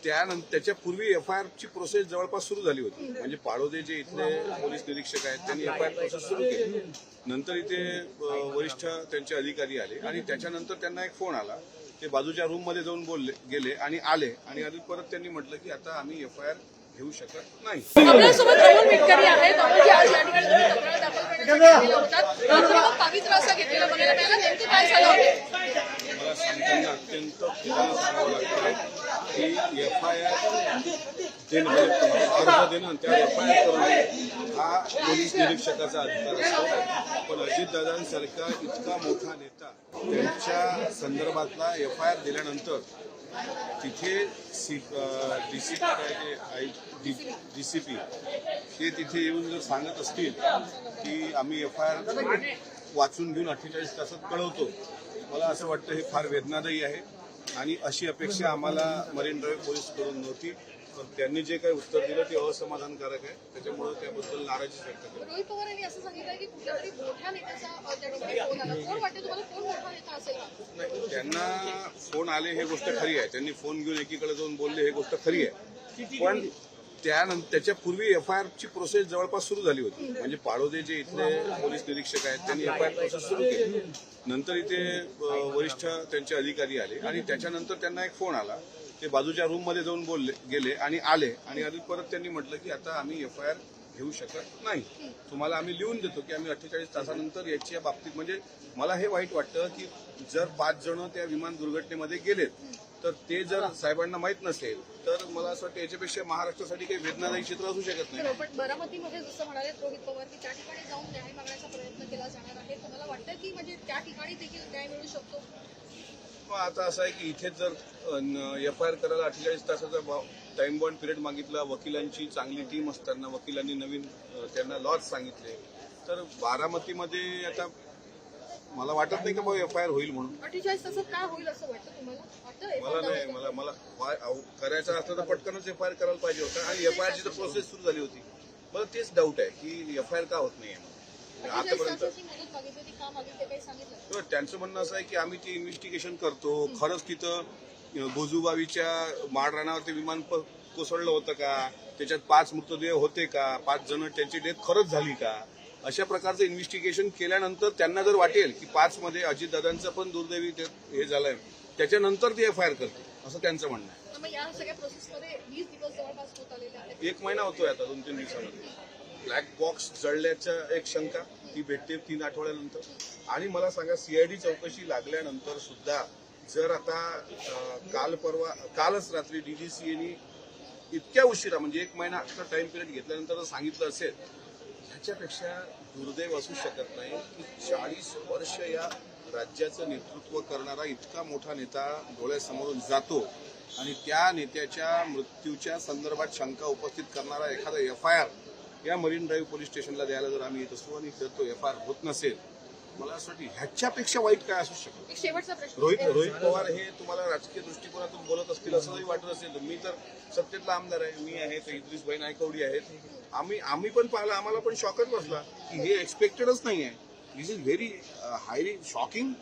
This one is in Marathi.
त्याच्यापूर्वी एफआयआर ची प्रोसेस जवळपास सुरू झाली होती. म्हणजे पाळोदे जे इथले पोलीस निरीक्षक आहेत त्यांनी एफआयआर प्रोसेस सुरू केली. नंतर इथे वरिष्ठ त्यांचे अधिकारी आले आणि त्याच्यानंतर त्यांना एक फोन आला. ते बाजूच्या रूममध्ये जाऊन गेले आणि आले परत त्यांनी म्हटलं की आता आम्ही एफआयआर घेऊ शकत नाही. आपल्यासोबत अमोल मिटकरी आहेत. अमोलजी, आज या ठिकाणी तुम्ही तक्रार दाखल करण्यासाठी गेले होतात. पावित्र्य असं घेतलेलं बघायला मिळालं. नेमकं काय झालं होतं? मला सांगताना अत्यंत खिन्न सांगावं लागतं की एफआयआर देणं अर्ज देणं त्या एफआयआर करणं हा पोलीस निरीक्षकाचा अधिकार असतो. पण अजितदादांसारखा इतका मोठा नेता त्यांच्या संदर्भातला एफआयआर दिल्यानंतर तिथे डीसीपी हे तिथे येऊन जर सांगत असतील की आम्ही एफआयआर वाचून घेऊन 48 तासात कळवतो, मला असं वाटतं हे फार वेदनादायी आहे आणि अशी अपेक्षा आम्हाला मरीन ड्राईव्ह पोलीस कडून नव्हती. पण त्यांनी जे काही उत्तर दिलं ते असमाधानकारक आहे. त्याच्यामुळे त्याबद्दल नाराजी व्यक्त करतो. रोहित पवार यांनी असं सांगितलं की कुठल्यातरी मोठ्या नेत्याचा त्या ठिकाणी फोन आला. कोण वाटतं तुम्हाला, कोण मोठा नेता असेल? नाही, त्यांना फोन आले हे गोष्ट खरी आहे. त्यांनी फोन घेऊन एकीकडे जाऊन बोलले हे गोष्ट खरी आहे. पण त्याच्यापूर्वी एफआयआर ची प्रोसेस जवळपास सुरू झाली होती. म्हणजे पाळोदे जे इथले पोलीस निरीक्षक आहेत त्यांनी एफआयआर प्रोसेस सुरू केली. नंतर इथे वरिष्ठ त्यांचे अधिकारी आले आणि त्याच्यानंतर त्यांना एक फोन आला. ते बाजूच्या रूममध्ये जाऊन गेले आणि आले परत त्यांनी म्हटलं की आता आम्ही एफआयआर घेऊ शकत नाही. तुम्हाला आम्ही लिहून देतो की आम्ही 48 तासानंतर याच्या बाबतीत. म्हणजे मला हे वाईट वाटतं की जर 5 जण त्या विमान दुर्घटनेमध्ये गेलेत तर ते जर साहेबांना माहीत नसेल तर मला असं वाटतं याच्यापेक्षा महाराष्ट्रासाठी काही वेदनादायी चित्र असू शकत नाही. पण बारामतीमध्ये जसं म्हणाले रोहित पवार की त्या ठिकाणी जाऊन न्याय मागण्याचा प्रयत्न केला जाणार आहे. तुम्हाला वाटतं की म्हणजे त्या ठिकाणी देखील न्याय मिळू शकतो? आता असं आहे की इथेच जर एफआयआर करायला 48 तासाचा टाइम बॉन्ड पिरियड मागितला, वकिलांची चांगली टीम असताना वकिलांनी नवीन त्यांना लॉज सांगितले, तर बारामतीमध्ये आता मला वाटत नाही की बाबा एफआयआर होईल म्हणून. 48 तासात काय होईल असं वाटतं तुम्हाला? मला नाही, मला करायचं असतं तर पटकनच एफआयआर करायला पाहिजे होता आणि एफआयआरची तर प्रोसेस सुरू झाली होती. मला तेच डाऊट आहे की एफआयआर का होत नाही आतापर्यंत. त्यांचं म्हणणं असं आहे की आम्ही ते इन्व्हेस्टिगेशन करतो. खरंच तिथं गोजूबावीच्या माळरानावर ते विमान कोसळलं होतं का, त्याच्यात 5 मृतदेह होते का, 5 जण त्यांची डेथ खरंच झाली का, अशा प्रकारचं इन्व्हेस्टिगेशन केल्यानंतर त्यांना जर वाटेल की 5 मध्ये अजितदादांचं पण दुर्दैवी हे झालंय त्याच्यानंतर ते एफआयआर करते असं त्यांचं म्हणणं आहे. या सगळ्या प्रोसेसमध्ये 20 दिवस जवळपास होत आलेले आहेत. 1 महिना होतोय आता 2-3 दिवसामध्ये. ब्लॅक बॉक्स जळल्याच्या एक शंका ती भेटते 3 आठवड्यानंतर. आणि मला सांगा सीआयडी चौकशी लागल्यानंतर सुद्धा जर आता कालच रात्री डीजीसीएनी इतक्या उशिरा म्हणजे 1 महिना टाइम पिरियड घेतल्यानंतर सांगितलं असेल, ह्याच्यापेक्षा दुर्दैव असू शकत नाही की 40 वर्ष या राज्याचं नेतृत्व करणारा इतका मोठा नेता डोळ्यासमोरून जातो आणि त्या नेत्याच्या मृत्यूच्या संदर्भात शंका उपस्थित करणारा एखादा एफआयआर या मरीन ड्राईव्ह पोलीस स्टेशनला द्यायला जर आम्ही येत असतो आणि जर तो एफआयआर होत नसेल, मला असं वाटतं ह्याच्यापेक्षा वाईट काय असू शकतं. शेवटचा प्रश्न, रोहित पवार हे तुम्हाला राजकीय दृष्टिकोनातून बोलत असतील असंही वाटत असेल तर मी तर सत्तेतला आमदार आहे, मी आहे, तर इद्रिसभाई नायकवडी आहेत. आम्ही पण पाहिलं, आम्हाला पण शॉकच बसला की हे एक्सपेक्टेडच नाही आहे. दिस इज व्हेरी हायली शॉकिंग.